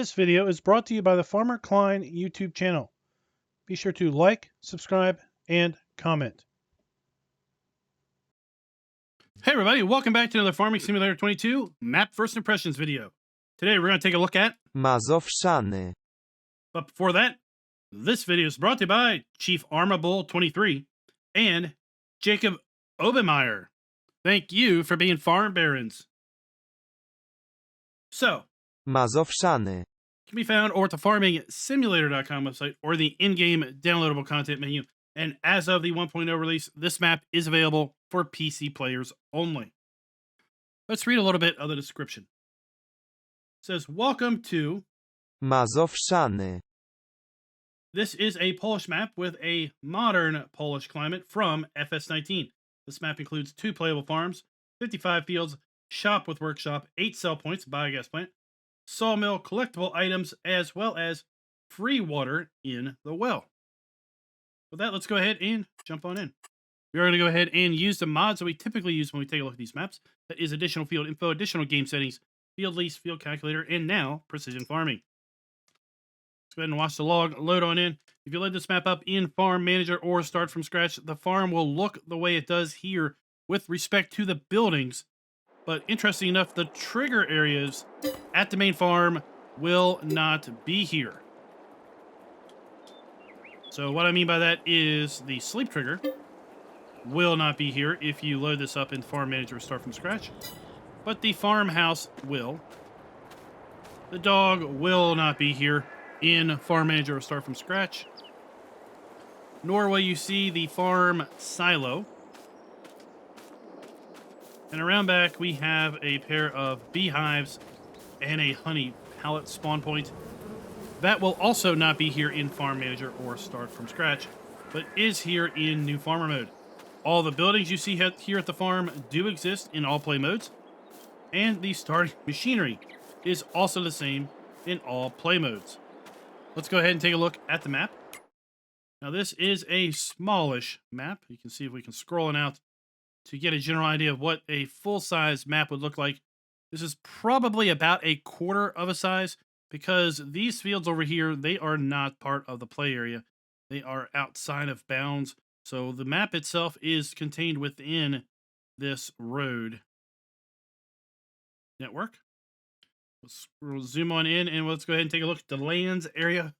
This video is brought to you by the FARMER-KLEIN YouTube channel. Be sure to like, subscribe, and comment. Hey everybody, welcome back to another Farming Simulator 22 Map First Impressions video. Today we're going to take a look at Mazowszany. But before that, this video is brought to you by Chief Armable 23 and Jacob Obermeyer. Thank you for being farm barons. So, Mazowszany. can be found over at the farmingsimulator.com website or the in-game downloadable content menu. And as of the 1.0 release, this map is available for PC players only. Let's read a little bit of the description. It says, welcome to Mazowszany. This is a Polish map with a modern Polish climate from FS19. This map includes 2 playable farms, 55 fields, shop with workshop, 8 sell points, biogas plant, sawmill, collectible items, as well as free water in the well. With that, let's go ahead and jump on in. We are going to go ahead and use the mods that we typically use when we take a look at these maps. That is additional field info, additional game settings, field lease, field calculator, and now precision farming. Let's go ahead and watch the log load on in. If you load this map up in Farm Manager or start from scratch, the farm will look the way it does here with respect to the buildings. But interesting enough, the trigger areas at the main farm will not be here. So what I mean by that is the sleep trigger will not be here if you load this up in Farm Manager or start from scratch. But the farmhouse will. The dog will not be here in Farm Manager or start from scratch. Nor will you see the farm silo. And around back we have a pair of beehives and a honey pallet spawn point. That will also not be here in Farm Manager or start from scratch, but is here in New Farmer mode. All the buildings you see here at the farm do exist in all play modes, and the starting machinery is also the same in all play modes. Let's go ahead and take a look at the map. Now this is a smallish map. You can see if we can scroll it out to get a general idea of what a full-size map would look like. This is probably about a quarter of a size, because these fields over here, they are not part of the play area. They are outside of bounds. So the map itself is contained within this road network. We'll zoom on in and let's go ahead and take a look at the lands area.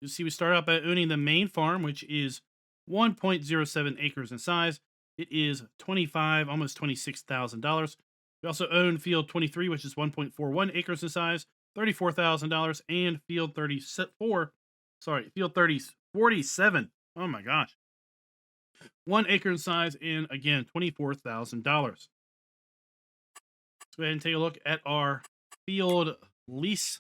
You see we start out by owning the main farm, which is 1.07 acres in size. It is $25, almost $26,000. We also own field 23, which is 1.41 acres in size. $34,000, and field 47. Oh my gosh. 1 acre in size, and again, $24,000. Let's go ahead and take a look at our field lease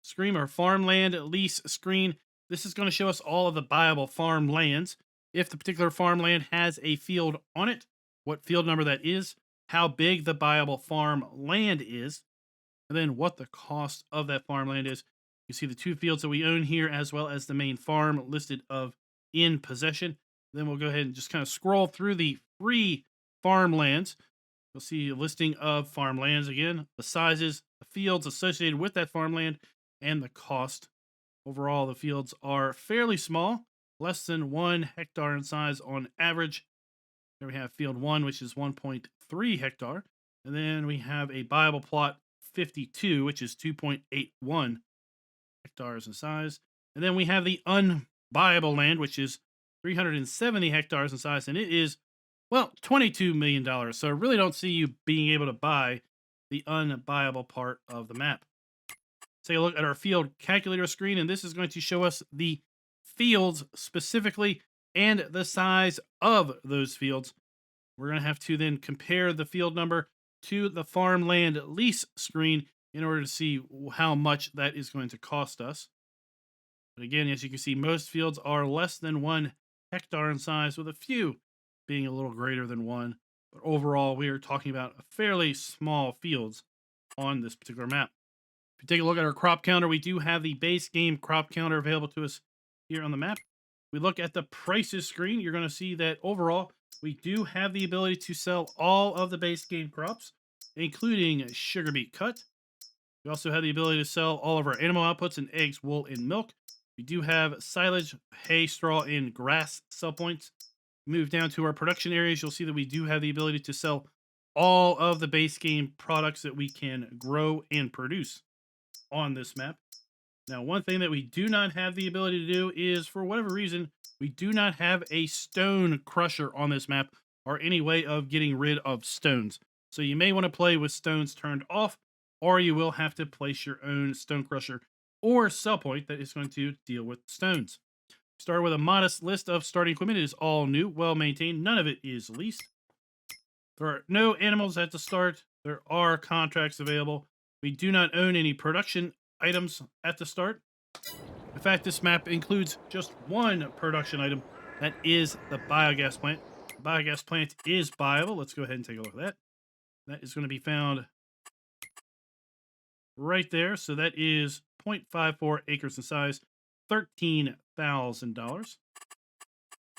screen, or farmland lease screen. This is going to show us all of the buyable farmlands. If the particular farmland has a field on it, what field number that is, how big the buyable farmland is, and then what the cost of that farmland is. You see the 2 fields that we own here, as well as the main farm listed of in possession. Then we'll go ahead and just kind of scroll through the free farmlands. You'll see a listing of farmlands again, the sizes, the fields associated with that farmland, and the cost. Overall, the fields are fairly small, less than 1 hectare in size on average. There we have field 1, which is 1.3 hectare. And then we have a buyable plot 52, which is 2.81 hectares in size. And then we have the unbuyable land, which is 370 hectares in size, and it is, well, $22 million. So I really don't see you being able to buy the unbuyable part of the map. Let's take a look at our field calculator screen, and this is going to show us the fields specifically and the size of those fields. We're going to have to then compare the field number to the farmland lease screen in order to see how much that is going to cost us. But again, as you can see, most fields are less than 1 hectare in size, with a few being a little greater than 1. But overall, we are talking about fairly small fields on this particular map. If you take a look at our crop counter, we do have the base game crop counter available to us here on the map. We look at the prices screen, you're going to see that overall, we do have the ability to sell all of the base game crops, including sugar beet cut, We also have the ability to sell all of our animal outputs and eggs, wool, and milk. We do have silage, hay, straw, and grass sell points. Move down to our production areas. You'll see that we do have the ability to sell all of the base game products that we can grow and produce on this map. Now, one thing that we do not have the ability to do is, for whatever reason, we do not have a stone crusher on this map or any way of getting rid of stones. So you may want to play with stones turned off, or you will have to place your own stone crusher or sell point that is going to deal with stones. Start with a modest list of starting equipment. It is all new, well maintained. None of it is leased. There are no animals at the start. There are contracts available. We do not own any production items at the start. In fact, this map includes just one production item. That is the biogas plant. The biogas plant is viable. Let's go ahead and take a look at that. That is going to be found right there. So that is 0.54 acres in size, $13,000.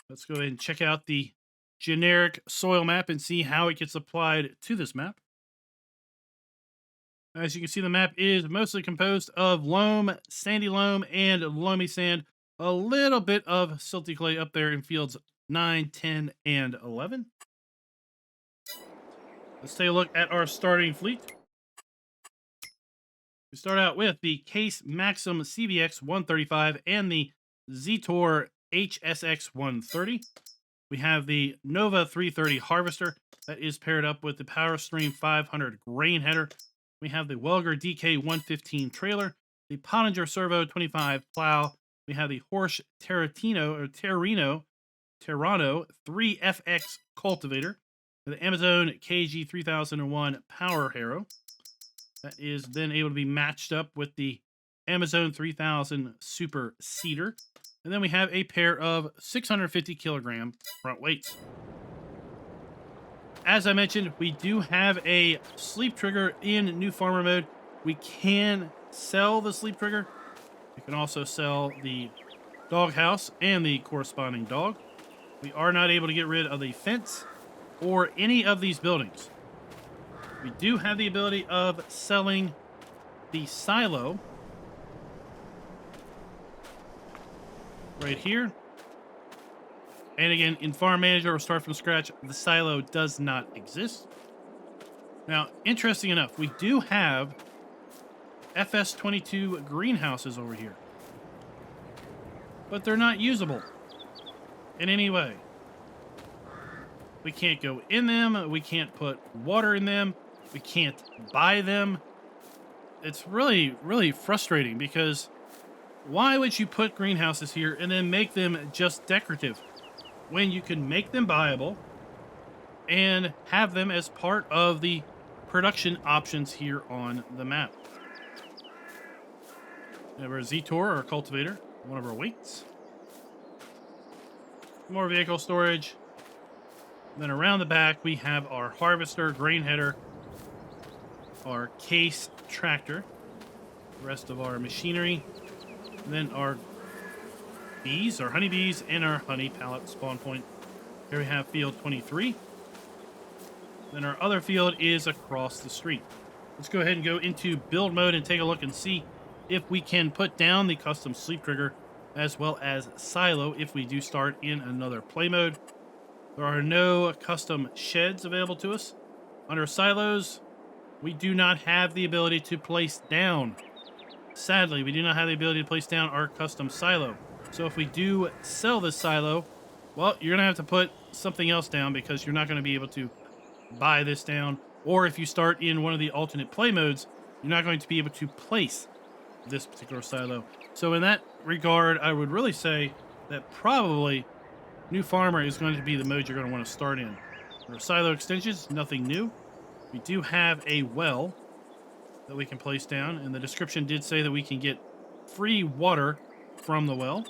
Let's go ahead and check out the generic soil map and see how it gets applied to this map. As you can see, the map is mostly composed of loam, sandy loam, and loamy sand. A little bit of silty clay up there in fields 9, 10, and 11. Let's take a look at our starting fleet. We start out with the Case Maxim CBX 135 and the Zetor HSX 130. We have the Nova 330 harvester that is paired up with the PowerStream 500 grain header. We have the Welger DK 115 trailer, the Pottinger Servo 25 plow. We have the Horsch Terrano 3FX cultivator, the Amazon KG 3001 power harrow. That is then able to be matched up with the Amazon 3000 super seeder. And then we have a pair of 650 kilogram front weights. As I mentioned, we do have a sleep trigger in new farmer mode. We can sell the sleep trigger. We can also sell the doghouse and the corresponding dog. We are not able to get rid of the fence or any of these buildings. We do have the ability of selling the silo right here. And again, in Farm Manager or Start from Scratch, the silo does not exist. Now, interesting enough, we do have FS22 greenhouses over here. But they're not usable in any way. We can't go in them. We can't put water in them. We can't buy them. It's really, really frustrating because why would you put greenhouses here and then make them just decorative when you can make them viable and have them as part of the production options here on the map? We have our Zetor, our cultivator, one of our weights. More vehicle storage. Then around the back, we have our harvester, grain header, our case tractor, the rest of our machinery, and then our bees, our honeybees, and our honey pallet spawn point. Here we have field 23. Then our other field is across the street. Let's go ahead and go into build mode and take a look and see if we can put down the custom sleep trigger as well as silo if we do start in another play mode. There are no custom sheds available to us. Under silos, we do not have the ability to place down. Sadly, we do not have the ability to place down our custom silo. So if we do sell this silo, well, you're going to have to put something else down because you're not going to be able to buy this down. Or if you start in one of the alternate play modes, you're not going to be able to place this particular silo. So in that regard, I would really say that probably New Farmer is going to be the mode you're going to want to start in. Our silo extensions, nothing new. We do have a well that we can place down, and the description did say that we can get free water from the well.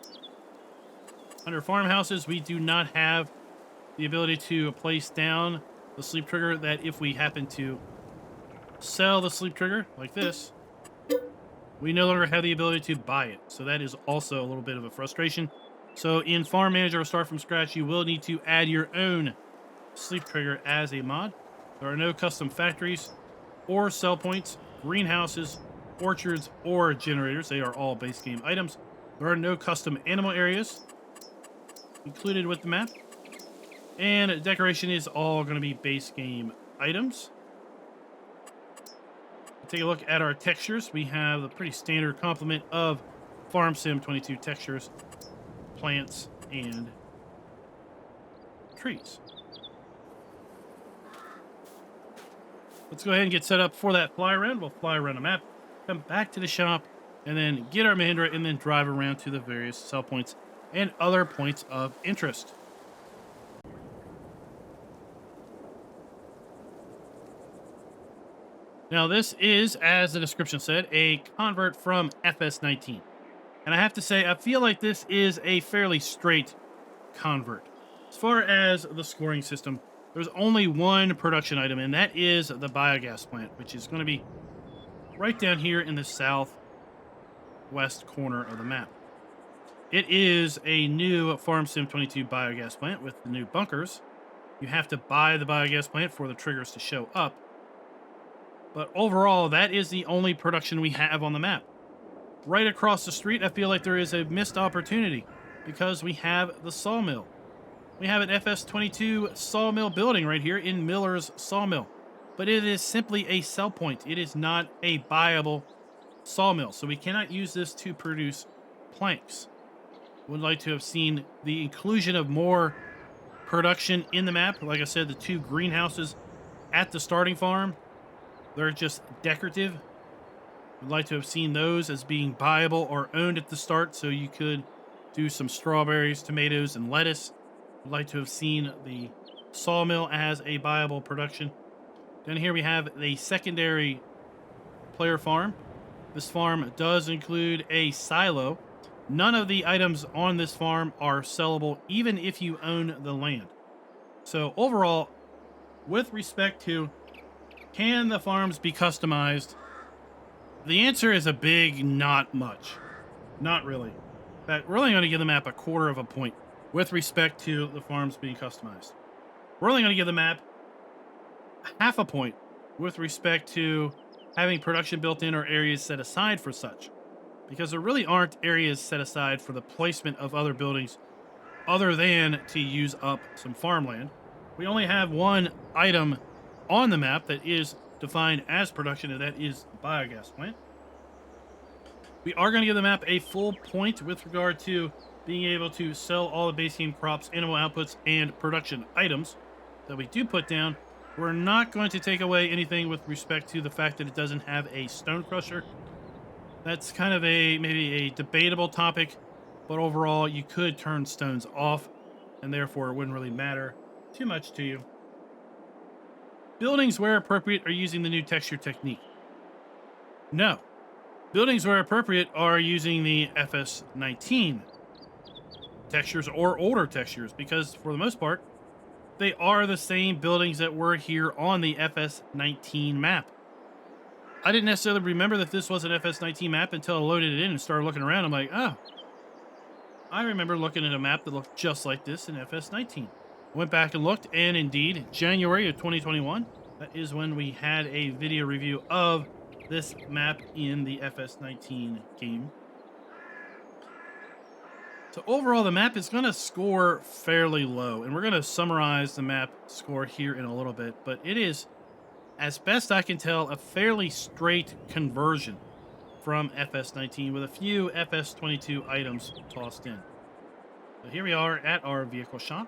Under farmhouses, we do not have the ability to place down the sleep trigger, that if we happen to sell the sleep trigger like this, we no longer have the ability to buy it. So that is also a little bit of a frustration. So in Farm Manager or Start from Scratch, you will need to add your own sleep trigger as a mod. There are no custom factories or sell points, greenhouses, orchards, or generators. They are all base game items. There are no custom animal areas included with the map. And decoration is all going to be base game items. Take a look at our textures. We have a pretty standard complement of Farm Sim 22 textures, plants, and trees. Let's go ahead and get set up for that fly around. We'll fly around the map, come back to the shop, and then get our Mahindra, and then drive around to the various sell points and other points of interest. Now, this is, as the description said, a convert from FS19. And I have to say, I feel like this is a fairly straight convert. As far as the scoring system, there's only one production item, and that is the Biogas Plant, which is going to be right down here in the southwest corner of the map. It is a new Farm Sim 22 Biogas Plant with the new bunkers. You have to buy the Biogas Plant for the triggers to show up. But overall, that is the only production we have on the map. Right across the street, I feel like there is a missed opportunity because we have the Sawmill. We have an FS22 Sawmill building right here in Miller's Sawmill. But it is simply a sell point. It is not a buyable sawmill. So we cannot use this to produce planks. Would like to have seen the inclusion of more production in the map. Like I said, the two greenhouses at the starting farm, they're just decorative. Would like to have seen those as being buyable or owned at the start, so you could do some strawberries, tomatoes, and lettuce. Would like to have seen the sawmill as a buyable production. Then here we have the secondary player farm. This farm does include a silo. None of the items on this farm are sellable, even if you own the land. So overall, with respect to can the farms be customized, the answer is a big not much. Not really. In fact, we're only going to give the map 1/4 of a point with respect to the farms being customized. We're only going to give the map 1/2 a point with respect to having production built in or areas set aside for such. Because there really aren't areas set aside for the placement of other buildings other than to use up some farmland. We only have one item on the map that is defined as production, and that is the Biogas Plant. We are going to give the map a full point with regard to being able to sell all the base game crops, animal outputs, and production items that we do put down. We're not going to take away anything with respect to the fact that it doesn't have a stone crusher. That's kind of maybe a debatable topic, but overall you could turn stones off, and therefore it wouldn't really matter too much to you. Buildings where appropriate are using the new texture technique. No. Buildings where appropriate are using the FS19 textures or older textures, because for the most part, they are the same buildings that were here on the FS19 map. I didn't necessarily remember that this was an FS19 map until I loaded it in and started looking around. I'm like, oh, I remember looking at a map that looked just like this in FS19. Went back and looked, and indeed, January of 2021, that is when we had a video review of this map in the FS19 game. So overall, the map is going to score fairly low, and we're going to summarize the map score here in a little bit, but it is, as best I can tell, a fairly straight conversion from FS19 with a few FS22 items tossed in. So here we are at our vehicle shop.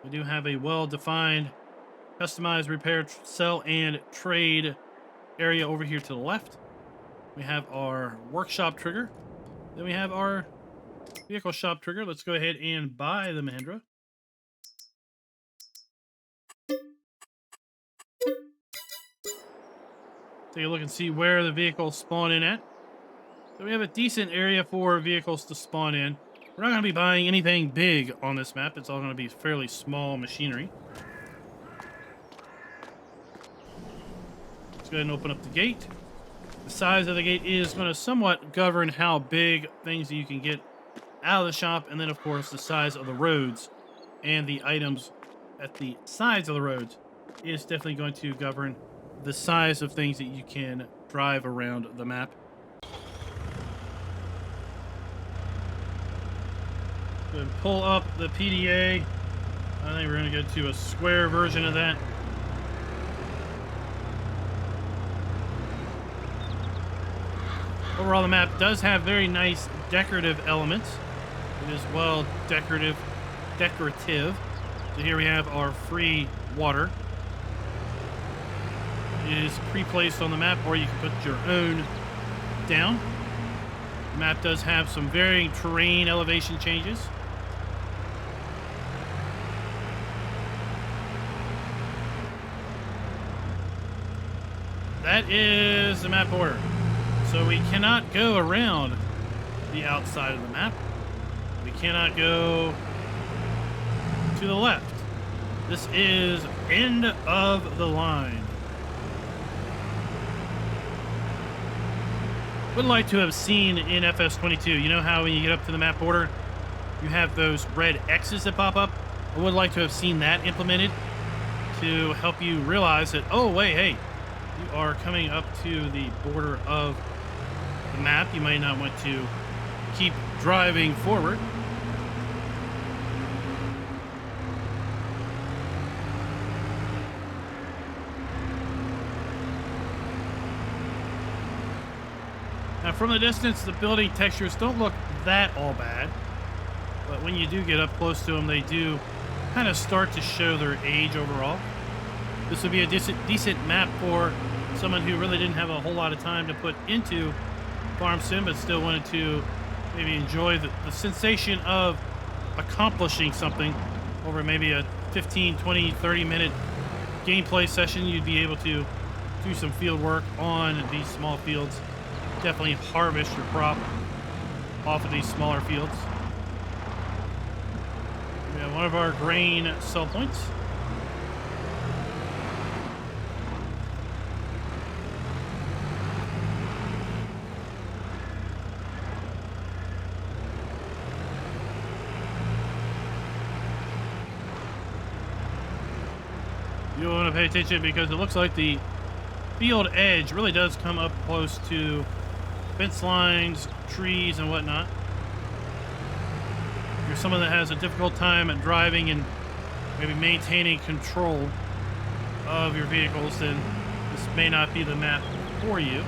We do have a well-defined, customized repair, sell, and trade area over here to the left. We have our workshop trigger. Then we have our vehicle shop trigger. Let's go ahead and buy the Mahindra. Take a look and see where the vehicles spawn in at. So we have a decent area for vehicles to spawn in. We're not going to be buying anything big on this map. It's all going to be fairly small machinery. Let's go ahead and open up the gate. The size of the gate is going to somewhat govern how big things that you can get out of the shop. And then, of course, the size of the roads and the items at the sides of the roads is definitely going to govern the size of things that you can drive around the map. Go and pull up the PDA. I think we're going to go to a square version of that. Overall, the map does have very nice decorative elements. It is well decorative. So here we have our free water. It is pre-placed on the map, or you can put your own down. The map does have some varying terrain elevation changes. That is the map border. So we cannot go around the outside of the map. We cannot go to the left. This is end of the line. Would like to have seen in FS22, you know how when you get up to the map border, you have those red X's that pop up? I would like to have seen that implemented to help you realize that, oh, wait, hey, you are coming up to the border of the map. You might not want to keep driving forward. Now, from the distance, the building textures don't look that all bad, but when you do get up close to them, they do kind of start to show their age overall. This would be a decent map for someone who really didn't have a whole lot of time to put into Farm Sim, but still wanted to maybe enjoy the sensation of accomplishing something over maybe a 15, 20, 30-minute gameplay session. You'd be able to do some field work on these small fields. Definitely harvest your crop off of these smaller fields. We have one of our grain sell points. You'll want to pay attention because it looks like the field edge really does come up close to fence lines, trees, and whatnot. If you're someone that has a difficult time at driving and maybe maintaining control of your vehicles, then this may not be the map for you.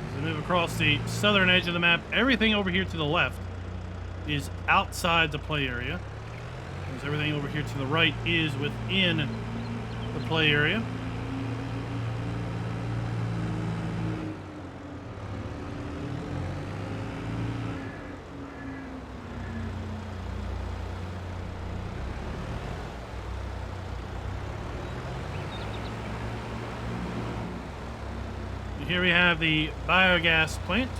As we move across the southern edge of the map, everything over here to the left is outside the play area. Whereas everything over here to the right is within the play area. And here we have the biogas plant.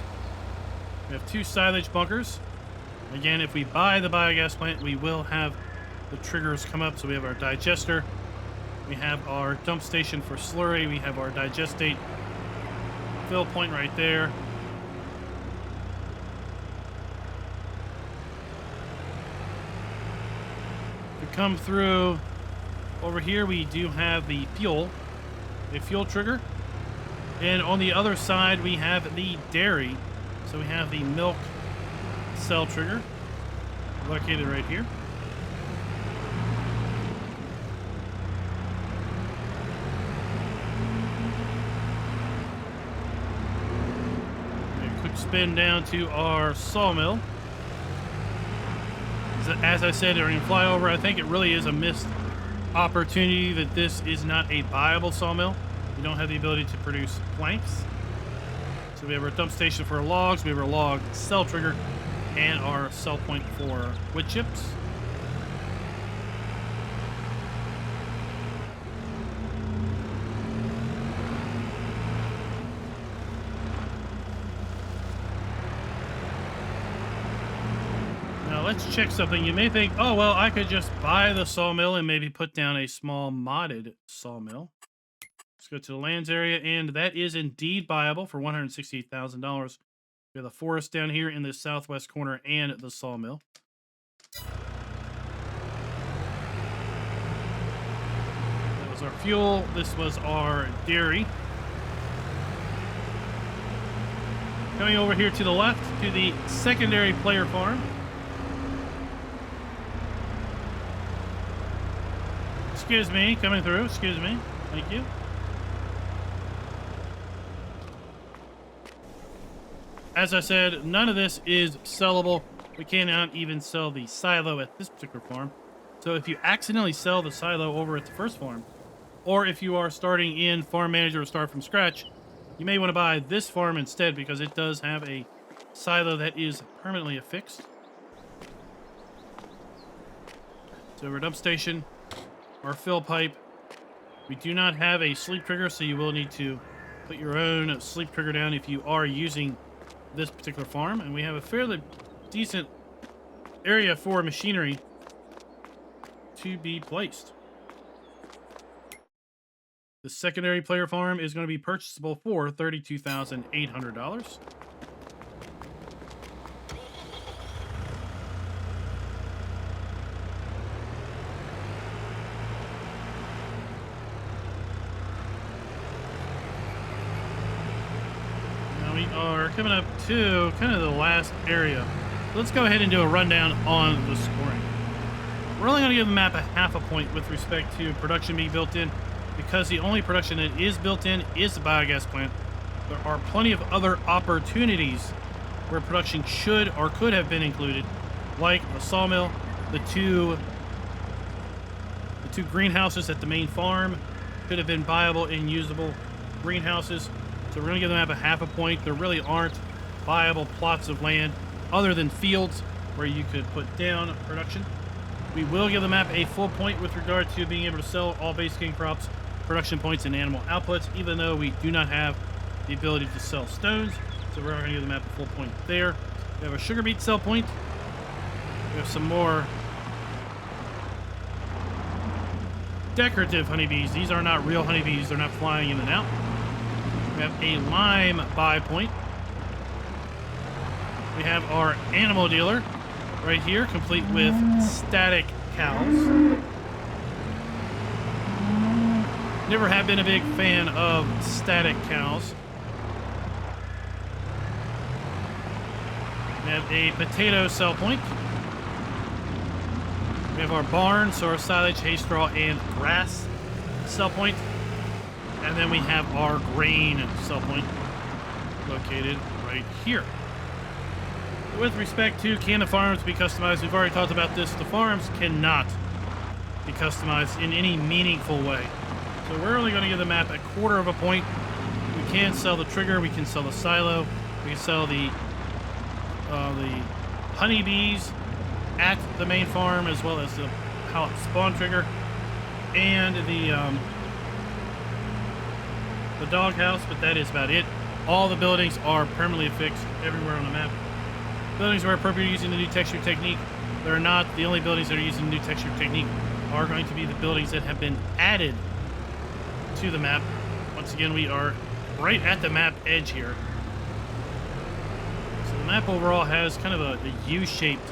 We have 2 silage bunkers. Again, if we buy the biogas plant, we will have the triggers come up. So we have our digester, we have our dump station for slurry, we have our digestate fill point right there. We come through over here, we do have the fuel, a fuel trigger. And on the other side, we have the dairy. So we have the milk cell trigger located right here. A quick spin down to our sawmill. As I said during flyover, I think it really is a missed opportunity that this is not a viable sawmill. We don't have the ability to produce planks. So we have our dump station for our logs, we have our log cell trigger, and our sell point for wood chips. Now let's check something. You may think, oh, well, I could just buy the sawmill and maybe put down a small modded sawmill. Let's go to the lands area, and that is indeed viable for $168,000. We have the forest down here in the southwest corner and the sawmill. our fuel. This was our dairy. Coming over here to the left to the secondary player farm. Excuse me, coming through. Excuse me. Thank you. As I said, none of this is sellable. We cannot even sell the silo at this particular farm. So if you accidentally sell the silo over at the first farm, or if you are starting in Farm Manager or start from scratch, you may want to buy this farm instead because it does have a silo that is permanently affixed. So we're dump station, our fill pipe. We do not have a sleep trigger, so you will need to put your own sleep trigger down if you are using this particular farm. And we have a fairly decent area for machinery to be placed. The secondary player farm is going to be purchasable for $32,800. Now we are coming up to kind of the last area. Let's go ahead and do a rundown on the scoring. We're only going to give the map a half a point with respect to production being built in, because the only production that is built in is the biogas plant. There are plenty of other opportunities where production should or could have been included, like the sawmill, the two greenhouses at the main farm could have been viable and usable greenhouses. So we're going to give the map a half a point. There really aren't viable plots of land other than fields where you could put down production. We will give the map a full point with regard to being able to sell all base game crops, production points, and animal outputs, even though we do not have the ability to sell stones. So we're going to give the map a full point there. We have a sugar beet sell point. We have some more decorative honeybees. These are not real honeybees. They're not flying in and out. We have a lime buy point. We have our animal dealer right here, complete with static cows. Never have been a big fan of static cows. We have a potato sell point. We have our barn, so our silage, hay, straw, and grass sell point. And then we have our grain sell point located right here. With respect to can the farms be customized, we've already talked about this. The farms cannot be customized in any meaningful way. So we're only going to give the map a quarter of a point. We can sell the trigger, we can sell the silo, we can sell the honeybees at the main farm, as well as the pallet spawn trigger and the doghouse, but that is about it. All the buildings are permanently affixed everywhere on the map. Buildings are appropriate using the new texture technique. They're not the only buildings that are using the new texture technique. Are going to be the buildings that have been added to the map. Once again, we are right at the map edge here. So the map overall has kind of a U-shaped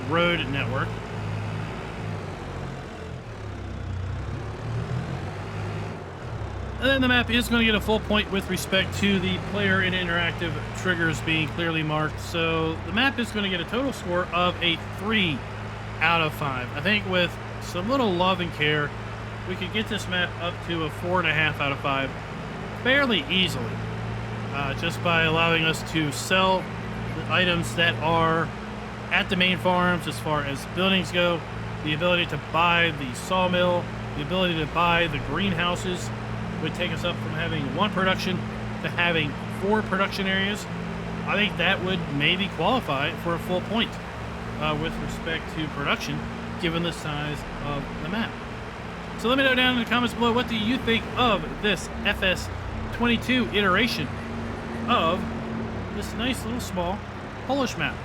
road network. And then the map is going to get a full point with respect to the player and interactive triggers being clearly marked. So the map is going to get a total score of a 3 out of 5. I think with some little love and care, we could get this map up to a 4.5 out of 5 fairly easily. Just by allowing us to sell the items that are at the main farms as far as buildings go, the ability to buy the sawmill, the ability to buy the greenhouses, would take us up from having 1 production to having 4 production areas. I think that would maybe qualify for a full point with respect to production, given the size of the map. So let me know down in the comments below, what do you think of this FS22 iteration of this nice little small Polish map?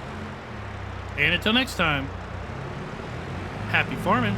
And until next time, happy farming.